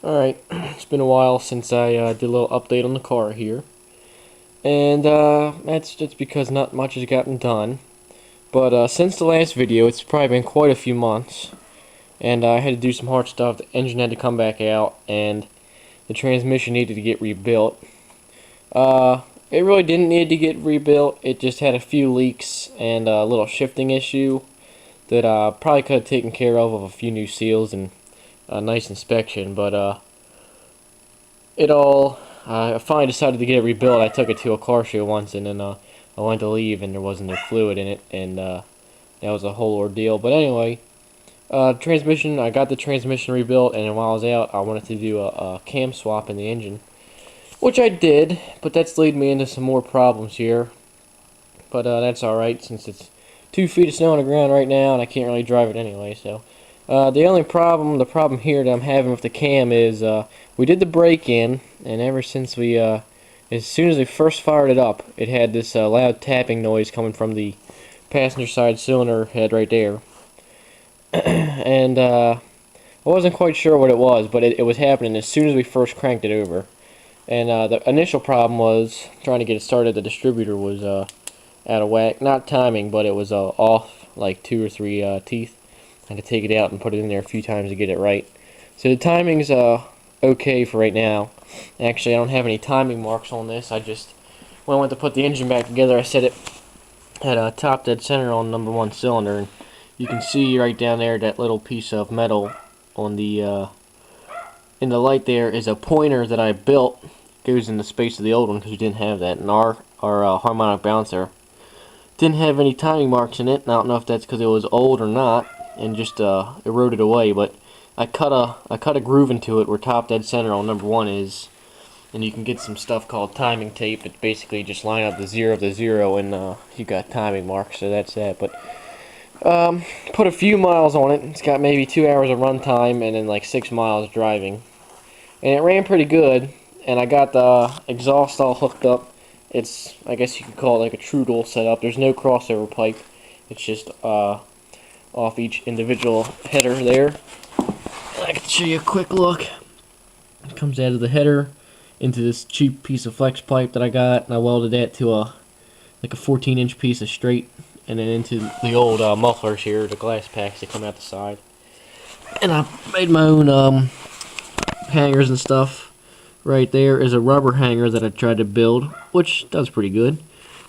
Alright, it's been a while since I did a little update on the car here. And that's just because not much has gotten done. But since the last video, it's probably been quite a few months. And I had to do some hard stuff. The engine had to come back out, and the transmission needed to get rebuilt. It really didn't need to get rebuilt. It just had a few leaks and a little shifting issue that I probably could have taken care of with a few new seals and a nice inspection, but I finally decided to get it rebuilt. I took it to a car show once, and then I went to leave, and there wasn't no fluid in it, and that was a whole ordeal. But anyway, transmission, I got the transmission rebuilt, and then while I was out, I wanted to do a cam swap in the engine, which I did, but that's leading me into some more problems here. But that's alright, since it's 2 feet of snow on the ground right now, and I can't really drive it anyway, so. The problem here that I'm having with the cam is we did the break-in, and ever since as soon as we first fired it up, it had this loud tapping noise coming from the passenger side cylinder head right there. And I wasn't quite sure what it was, but it was happening as soon as we first cranked it over. And the initial problem was trying to get it started. The distributor was out of whack, not timing, but it was off like 2 or 3 teeth. I had to take it out and put it in there a few times to get it right. So the timing's okay for right now. Actually, I don't have any timing marks on this. When I went to put the engine back together, I set it at top dead center on number 1 cylinder, and you can see right down there that little piece of metal on the in the light there is a pointer that I built. It goes in the space of the old one because we didn't have that, and our harmonic balancer didn't have any timing marks in it. And I don't know if that's because it was old or not, and just eroded away, but I cut a groove into it where top dead center on number 1 is, and you can get some stuff called timing tape. It's basically just line up the 0 of the 0, and you got timing marks, so that's that. But put a few miles on it. It's got maybe 2 hours of run time and then like 6 miles driving, and it ran pretty good. And I got the exhaust all hooked up. It's, I guess you could call it like a true dual setup. There's no crossover pipe. It's just off each individual header there. And I can show you a quick look. It comes out of the header into this cheap piece of flex pipe that I got, and I welded that to like a 14-inch piece of straight, and then into the old mufflers here, the glass packs that come out the side. And I made my own hangers and stuff. Right there is a rubber hanger that I tried to build, which does pretty good.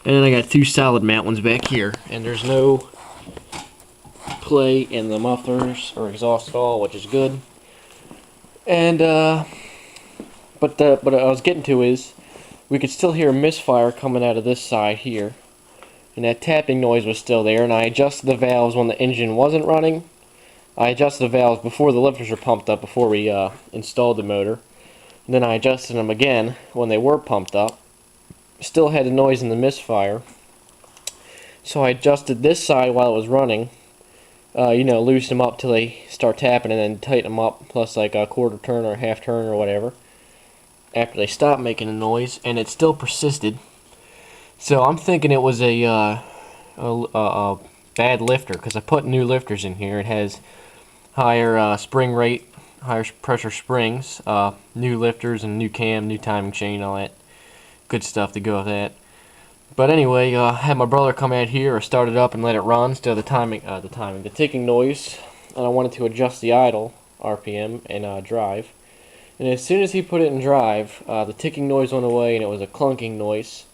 And then I got 2 solid mount ones back here, and there's no play in the mufflers or exhaust at all, which is good. And but what I was getting to is we could still hear misfire coming out of this side here, and that tapping noise was still there. And I adjusted the valves when the engine wasn't running. I adjusted the valves before the lifters were pumped up, before we installed the motor. And then I adjusted them again when they were pumped up. Still had the noise in the misfire. So I adjusted this side while it was running. Loosen them up till they start tapping, and then tighten them up, plus like a quarter turn or a half turn or whatever, after they stop making a noise, and it still persisted. So I'm thinking it was a bad lifter, because I put new lifters in here. It has higher spring rate, higher pressure springs, new lifters, and new cam, new timing chain, all that good stuff to go with that. But anyway, I had my brother come out here, or start it up and let it run instead of the ticking noise, and I wanted to adjust the idle RPM and drive. And as soon as he put it in drive, the ticking noise went away, and it was a clunking noise.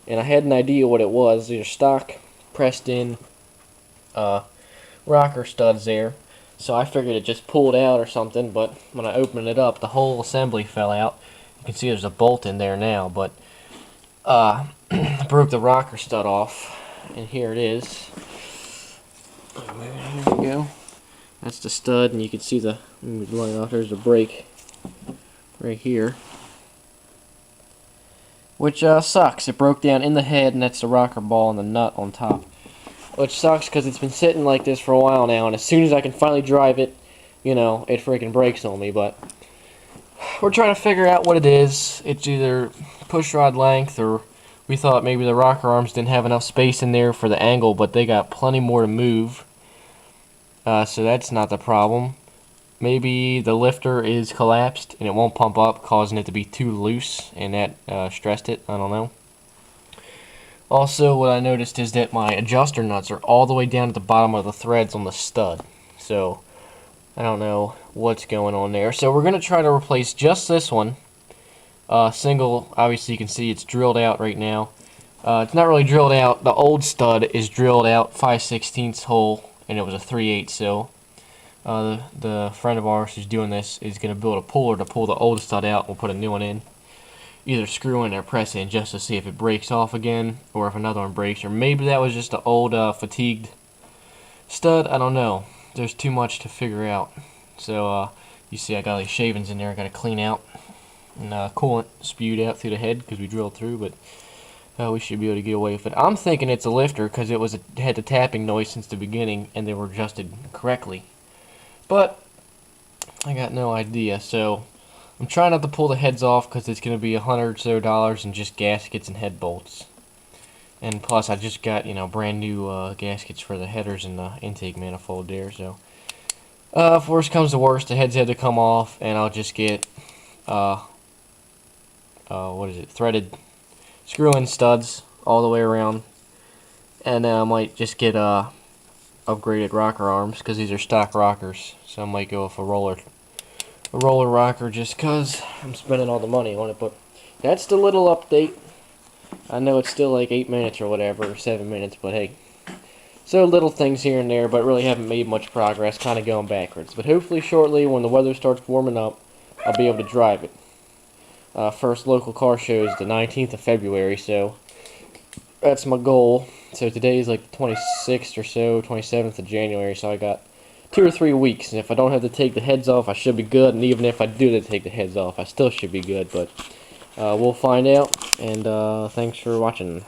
And I had an idea what it was. These are stock pressed in rocker studs there. So I figured it just pulled out or something, but when I opened it up, the whole assembly fell out. You can see there's a bolt in there now, but broke the rocker stud off, and here it is. Here we go. That's the stud, and you can see there's a break right here, which sucks. It broke down in the head, and that's the rocker ball and the nut on top, which sucks because it's been sitting like this for a while now, and as soon as I can finally drive it, it freaking breaks on me. But we're trying to figure out what it is. It's either push rod length, or we thought maybe the rocker arms didn't have enough space in there for the angle, but they got plenty more to move. So that's not the problem. maybe the lifter is collapsed and it won't pump up, causing it to be too loose, and that stressed it. I don't know. Also, what I noticed is that my adjuster nuts are all the way down at the bottom of the threads on the stud. So, I don't know what's going on there. So, we're going to try to replace just this one. Single, obviously you can see it's drilled out right now. It's not really drilled out. The old stud is drilled out 5/16 hole, and it was a 3/8. So, the friend of ours who's doing this is going to build a puller to pull the old stud out, and we'll put a new one in. Either screw in or press in just to see if it breaks off again, or if another one breaks, or maybe that was just an old fatigued stud. I don't know. There's too much to figure out. So you see I got these shavings in there I got to clean out, and coolant spewed out through the head because we drilled through, but we should be able to get away with it. I'm thinking it's a lifter because it had the tapping noise since the beginning and they were adjusted correctly, but I got no idea. So I'm trying not to pull the heads off because it's going to be $100 or so in just gaskets and head bolts. And plus, I just got, brand new gaskets for the headers and the intake manifold there. So, if worst comes to worst, the heads had to come off, and I'll just get, threaded screw-in studs all the way around. And I might just get upgraded rocker arms because these are stock rockers. So I might go with a roller rocker just because I'm spending all the money on it. But that's the little update. I know it's still like 8 minutes or whatever, or 7 minutes, but hey. So little things here and there, but really haven't made much progress, kind of going backwards. But hopefully shortly, when the weather starts warming up, I'll be able to drive it. First local car show is the 19th of February, so that's my goal. So today is like the 26th or so, 27th of January, so I got 2 or 3 weeks, and if I don't have to take the heads off, I should be good, and even if I do have to take the heads off, I still should be good, but we'll find out, and thanks for watching.